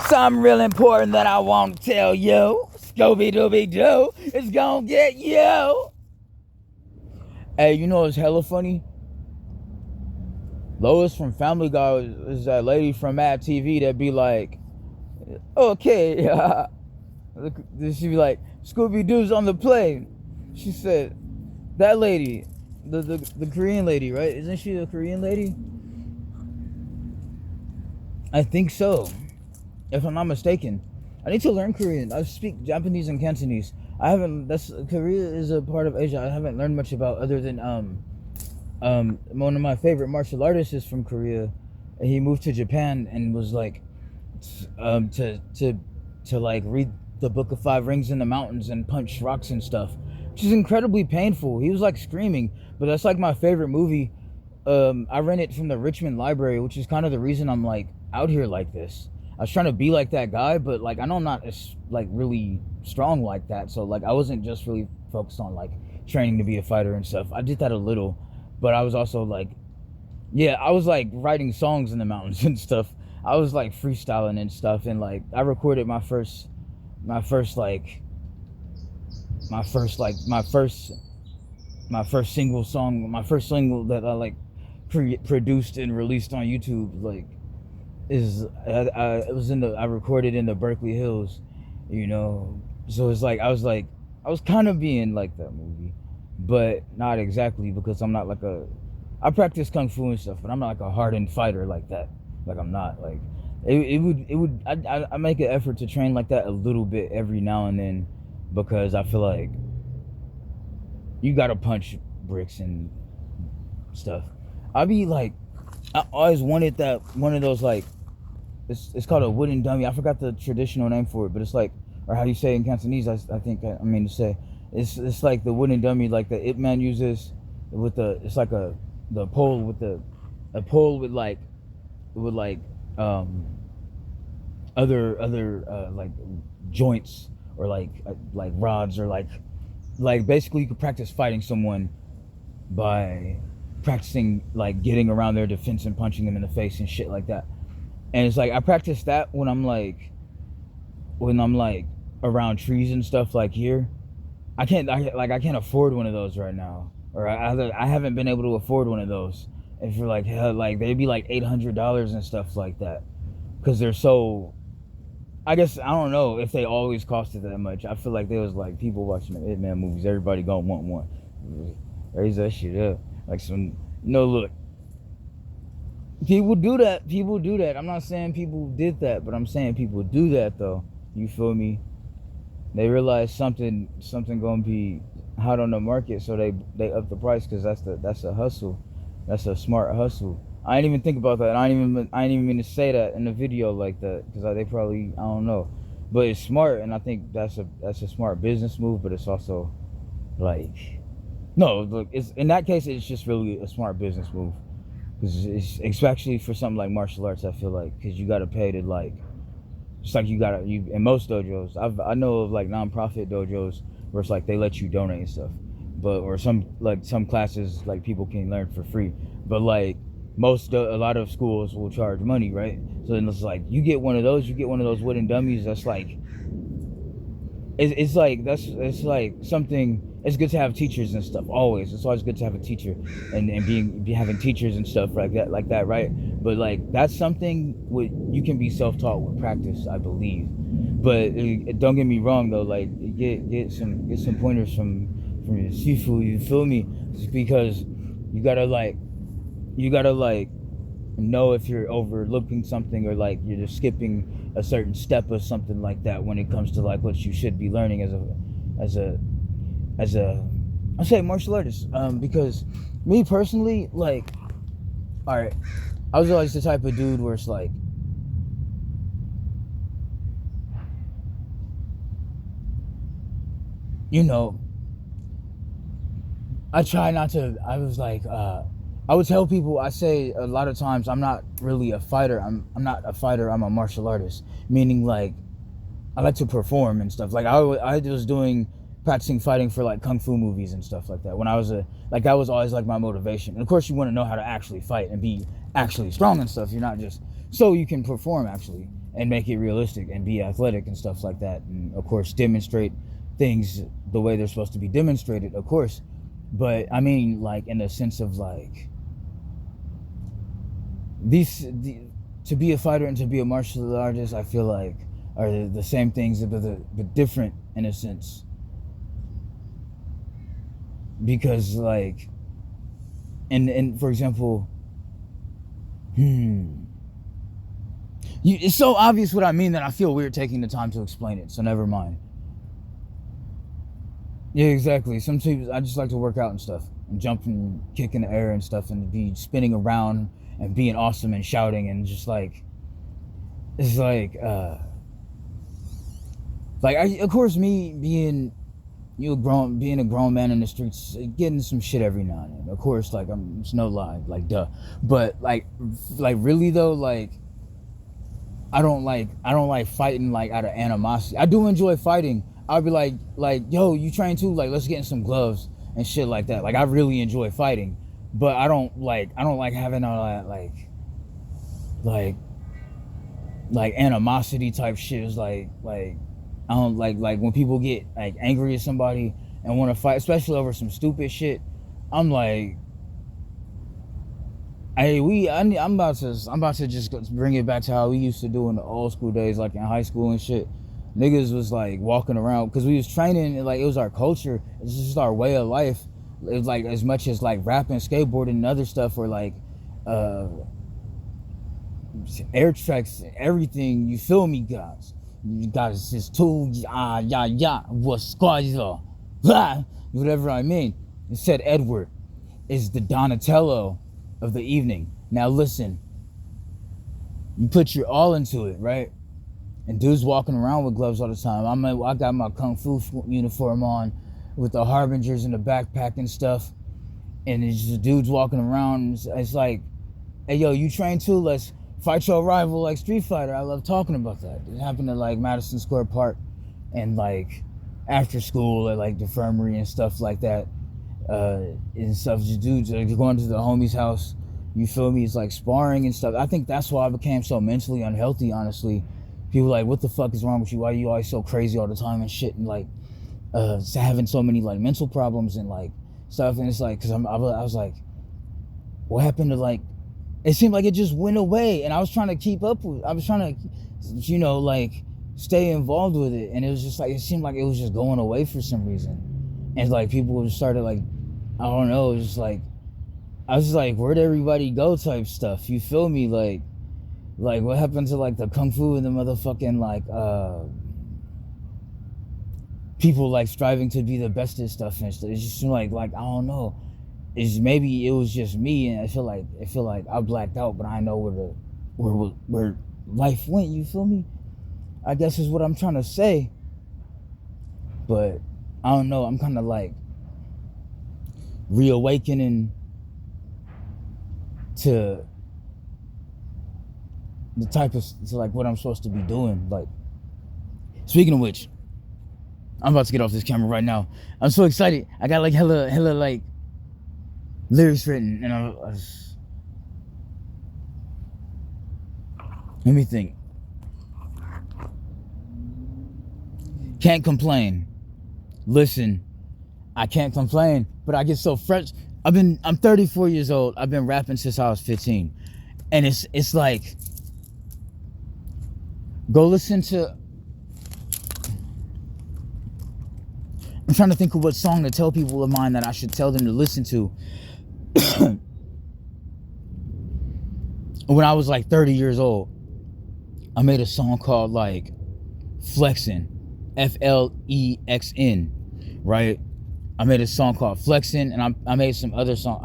Something real important that I won't tell you. Scooby Dooby Doo is gonna get you. Hey, you know what's hella funny? Lois from Family Guy is that lady from Mad TV that be like, okay, she be like, Scooby Doo's on the plane. She said, that lady, the Korean lady, right? Isn't she a Korean lady? I think so, if I'm not mistaken. I need to learn Korean. I speak Japanese and Cantonese. I haven't. Korea is a part of Asia I haven't learned much about, other than one of my favorite martial artists is from Korea. He moved to Japan and was like, to like read the Book of Five Rings in the mountains and punch rocks and stuff, which is incredibly painful. He was like screaming, but that's like my favorite movie. I rent it from the Richmond Library, which is kind of the reason I'm like out here like this. I was trying to be like that guy, but like I know I'm not as like really strong like that. So like I wasn't just really focused on like training to be a fighter and stuff. I did that a little, but I was also like, yeah, I was like writing songs in the mountains and stuff. I was like freestyling and stuff, and like I recorded my first single song, my first single that I like produced and released on YouTube. Like I recorded in the Berkeley Hills, you know. So it's like I was kind of being like that movie, but not exactly, because I'm not like I practice kung fu and stuff, but I'm not like a hardened fighter like that. Like I'm not like I make an effort to train like that a little bit every now and then, because I feel like you gotta punch bricks and stuff. I be like, I always wanted that one of those like, it's called a wooden dummy. I forgot the traditional name for it, but it's like, or how do you say it in Cantonese? I mean to say, it's like the wooden dummy like the Ip Man uses with it's like the pole with a pole with other like joints, or like rods, or like basically you could practice fighting someone by practicing like getting around their defense and punching them in the face and shit like that. And it's like I practice that when I'm like around trees and stuff like here. I can't afford one of those right now, or I haven't been able to afford one of those. And for like hell, like they'd be like $800 and stuff like that, because they're so. I guess I don't know if they always costed that much. I feel like there was like people watching the Hitman movies. Everybody gonna want one. Raise that shit up. Like some. No, look. People do that. I'm not saying people did that, but I'm saying people do that though. You feel me? They realize something gonna be hot on the market, so they up the price, because that's a hustle. That's a smart hustle. I didn't even think about that. I didn't even mean to say that in the video like that, because they probably, I don't know, but it's smart, and I think that's a smart business move. But it's also like, no, look, it's in that case it's just really a smart business move, because it's especially for something like martial arts. I feel like, because you gotta pay to like, it's like you in most dojos. I know of like non-profit dojos where it's like they let you donate and stuff, but or some classes like people can learn for free, but like a lot of schools will charge money, right? So then it's like you get one of those wooden dummies. That's like it's like something. It's good to have teachers and stuff. Always, it's always good to have a teacher and having teachers and stuff like that, right? But like that's something you can be self-taught with practice, I believe. But don't get me wrong though. Like get some pointers from your sifu. You feel me? Just because you gotta know if you're overlooking something, or like you're just skipping a certain step or something like that when it comes to like what you should be learning as a I say martial artist, because me personally, like, all right, I was always the type of dude where it's like, you know, I try not to. I was like, I would tell people, I say a lot of times, I'm not really a fighter. I'm not a fighter. I'm a martial artist, meaning like I like to perform and stuff. Like I was doing practicing fighting for like kung fu movies and stuff like that. When I was that was always like my motivation. And of course, you want to know how to actually fight and be actually strong and stuff. You're not just so you can perform actually and make it realistic and be athletic and stuff like that. And of course, demonstrate things the way they're supposed to be demonstrated, of course. But I mean, like in the sense of like to be a fighter and to be a martial artist, I feel like are the same things, but different in a sense. Because like, and for example, it's so obvious what I mean that I feel weird taking the time to explain it. So never mind. Yeah, exactly. Sometimes I just like to work out and stuff, and jump and kick in the air and stuff, and be spinning around and being awesome and shouting and just like, it's like of course me being being a grown man in the streets, getting some shit every now and then. Of course, like it's no lie, like duh. But like really though, like I don't like fighting like out of animosity. I do enjoy fighting. I'll be like, yo, you train too? Like, let's get in some gloves and shit like that. Like, I really enjoy fighting, but I don't like having all that like animosity type shit. It's like I don't like when people get like angry at somebody and want to fight, especially over some stupid shit. I'm like, I'm about to just bring it back to how we used to do in the old school days, like in high school and shit. Niggas was like walking around because we was training, and like it was our culture. It's just our way of life. It was like as much as like rapping, skateboarding, and other stuff, or like air tracks, everything. You feel me, guys? You guys just too what's squad whatever I mean. It said Edward is the Donatello of the evening. Now listen, you put your all into it, right? And dudes walking around with gloves all the time. I got my kung fu uniform on with the harbingers in the backpack and stuff. And it's just dudes walking around. It's like, hey, yo, you train too? Let's fight your rival like Street Fighter. I love talking about that. It happened at like Madison Square Park and like after school at like the infirmary and stuff like that. And stuff, just dudes like going to the homie's house. You feel me? It's like sparring and stuff. I think that's why I became so mentally unhealthy, honestly. People like, what the fuck is wrong with you? Why are you always so crazy all the time and shit? And like, having so many like mental problems and like stuff. And it's like, cause I was like, what happened to like, it seemed like it just went away. And I was trying to keep up with, I was trying to, like stay involved with it. And it was just like, it seemed like it was just going away for some reason. And like people just started like, I don't know, it was just like, I was just like, where'd everybody go type stuff? You feel me? Like what happened to like the kung fu and the motherfucking like people like striving to be the best at stuff and stuff. It just seemed like I don't know. It's maybe it was just me, and I feel like I blacked out, but I know where life went. You feel me? I guess is what I'm trying to say. But I don't know. I'm kind of like reawakening to the type of to like what I'm supposed to be doing. Like, speaking of which, I'm about to get off this camera right now. I'm so excited. I got like hella like lyrics written, and I was, let me think. Can't complain. Listen, I can't complain, but I get so fresh. I'm 34 years old. I've been rapping since I was 15, and it's like, go listen to. I'm trying to think of what song to tell people of mine that I should tell them to listen to. When I was like 30 years old, I made a song called like Flexin', Flexn, right? I made a song called Flexin', and I made some other song.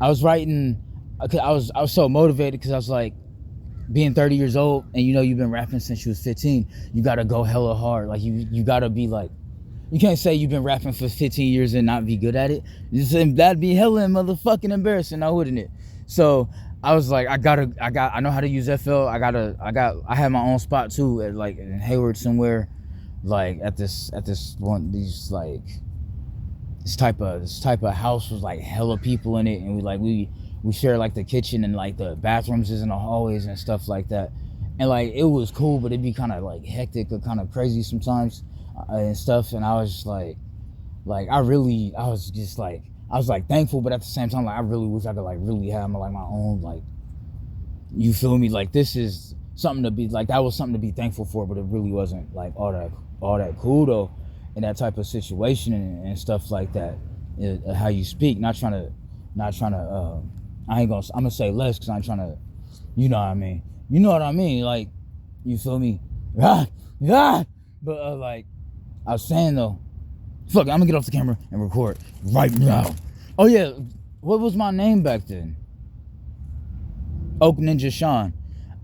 I was writing, I was so motivated because I was like, being 30 years old, and you know you've been rapping since you was 15, you gotta go hella hard. Like you gotta be like, you can't say you've been rapping for 15 years and not be good at it. That'd be hella motherfucking embarrassing, now wouldn't it? So I was like, I know how to use FL. I had my own spot too at like in Hayward somewhere. like at this one these like this type of house was like hella people in it, and we share like the kitchen and like the bathrooms is in the hallways and stuff like that. And like it was cool, but it'd be kind of like hectic or kind of crazy sometimes and stuff. And I was just like I was just like I was like thankful, but at the same time like I really wish I could like really have my own like, you feel me, like this is something to be like, that was something to be thankful for, but it really wasn't like all that cool though in that type of situation and stuff like that. How you speak, not trying to I'm gonna say less because I'm trying to, you know what I mean, like, you feel me. But like I was saying though, fuck it, I'm gonna get off the camera and record right now. Oh yeah, what was my name back then? Oak Ninja Sean.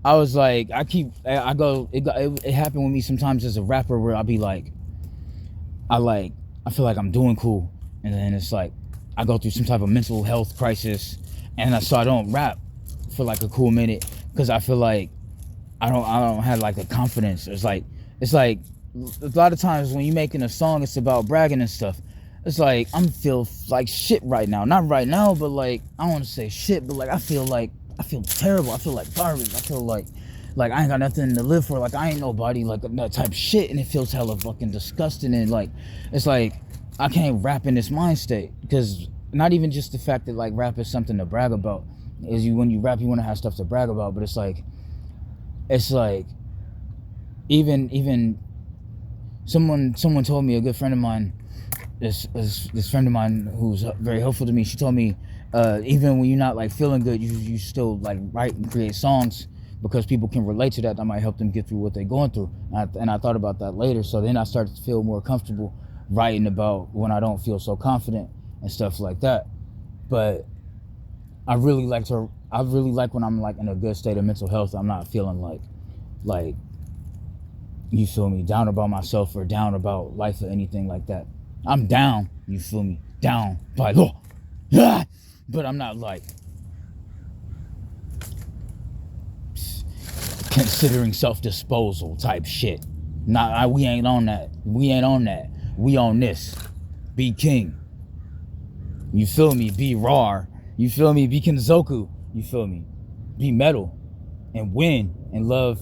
I was like, it happened with me sometimes as a rapper where I'll be like, I feel like I'm doing cool, and then it's like I go through some type of mental health crisis, and so I don't rap for like a cool minute because I feel like I don't have like the confidence. It's like a lot of times when you're making a song, it's about bragging and stuff. It's like I'm feel like shit right now. Not right now, but like I don't want to say shit, but like I feel terrible. I feel like garbage. I feel like I ain't got nothing to live for. Like I ain't nobody, like that type of shit, and it feels hella fucking disgusting. And like it's like I can't rap in this mind state because not even just the fact that like rap is something to brag about. Is when you rap, you want to have stuff to brag about, but it's like even someone told me, a good friend of mine, this friend of mine who's very helpful to me, she told me even when you're not like feeling good, you still like write and create songs because people can relate to that. That might help them get through what they're going through. And I thought about that later, so then I started to feel more comfortable writing about when I don't feel so confident and stuff like that. But I really like when I'm like in a good state of mental health. I'm not feeling like, you feel me, down about myself or down about life or anything like that. I'm down, you feel me, down by law. But I'm not like considering self-disposal type shit. We ain't on that. We on this. Be king. You feel me? Be raw. You feel me? Be Kenzoku. You feel me? Be metal and win and love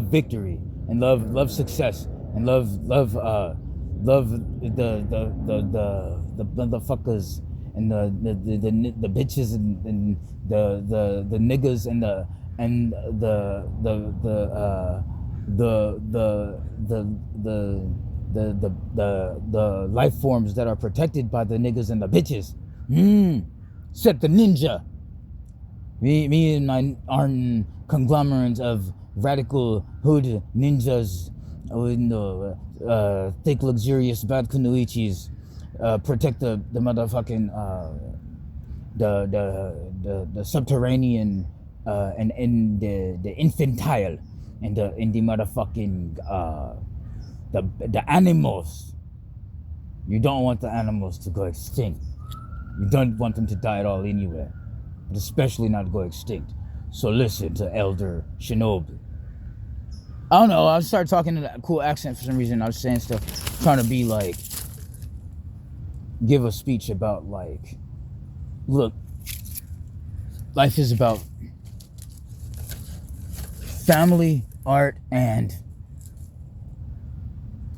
victory and love success and love the motherfuckers and the bitches and the niggas and the life forms that are protected by the niggas and the bitches. Except the ninja. Me and my Arden conglomerates of radical hood ninjas thick luxurious bad kunoichis protect the motherfucking the subterranean and the infantile and the motherfucking the animals. You don't want the animals to go extinct. You don't want them to die at all anywhere, but especially not go extinct. So listen to Elder Shinobi. I don't know, I started talking in a cool accent for some reason. I was saying stuff, trying to be like, give a speech about like, look, life is about family, art, and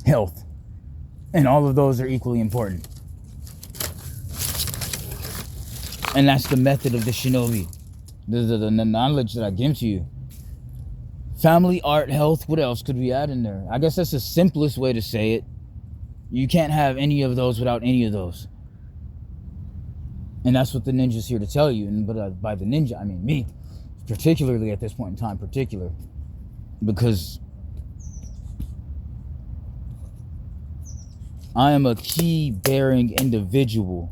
health. And all of those are equally important. And that's the method of the shinobi. The knowledge that I give to you. Family, art, health, what else could we add in there? I guess that's the simplest way to say it. You can't have any of those without any of those. And that's what the ninja's here to tell you. And but by the ninja, I mean me. Particularly at this point in time, because I am a key-bearing individual.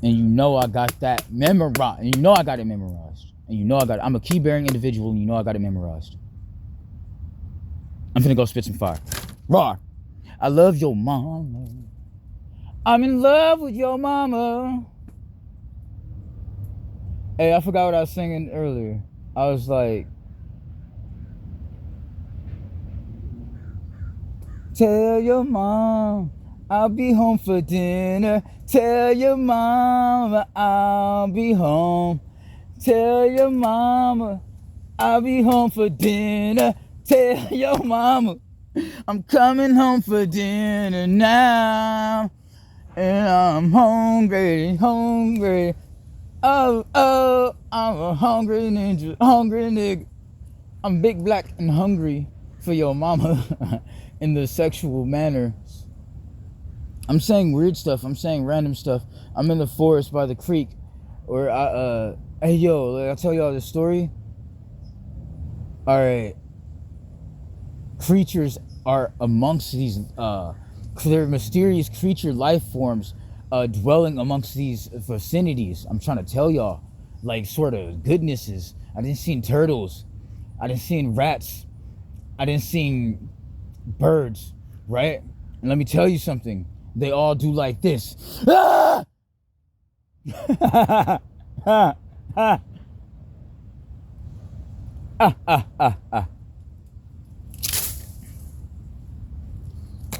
And you know I got that memorized. And you know I got it memorized. And you know I'm a key-bearing individual, and you know I got it memorized. I'm finna go spit some fire. Raw. I love your mama. I'm in love with your mama. Hey, I forgot what I was singing earlier. I was like, Tell your mom I'll be home for dinner. Tell your mama I'll be home. Tell your mama I'll be home for dinner. Tell your mama I'm coming home for dinner now. And I'm hungry, hungry. Oh, oh, I'm a hungry ninja, hungry nigga. I'm big, black, and hungry for your mama in the sexual manner. I'm saying weird stuff. I'm saying random stuff. I'm in the forest by the creek where hey yo, I'll tell y'all this story. Alright. Creatures are amongst these, they're mysterious creature life forms dwelling amongst these vicinities. I'm trying to tell y'all, like, sort of goodnesses. I didn't see turtles. I didn't see rats. I didn't see birds, right? And let me tell you something. They all do like this. Ah!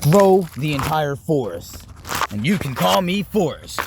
Grow the entire forest. And you can call me Forrest.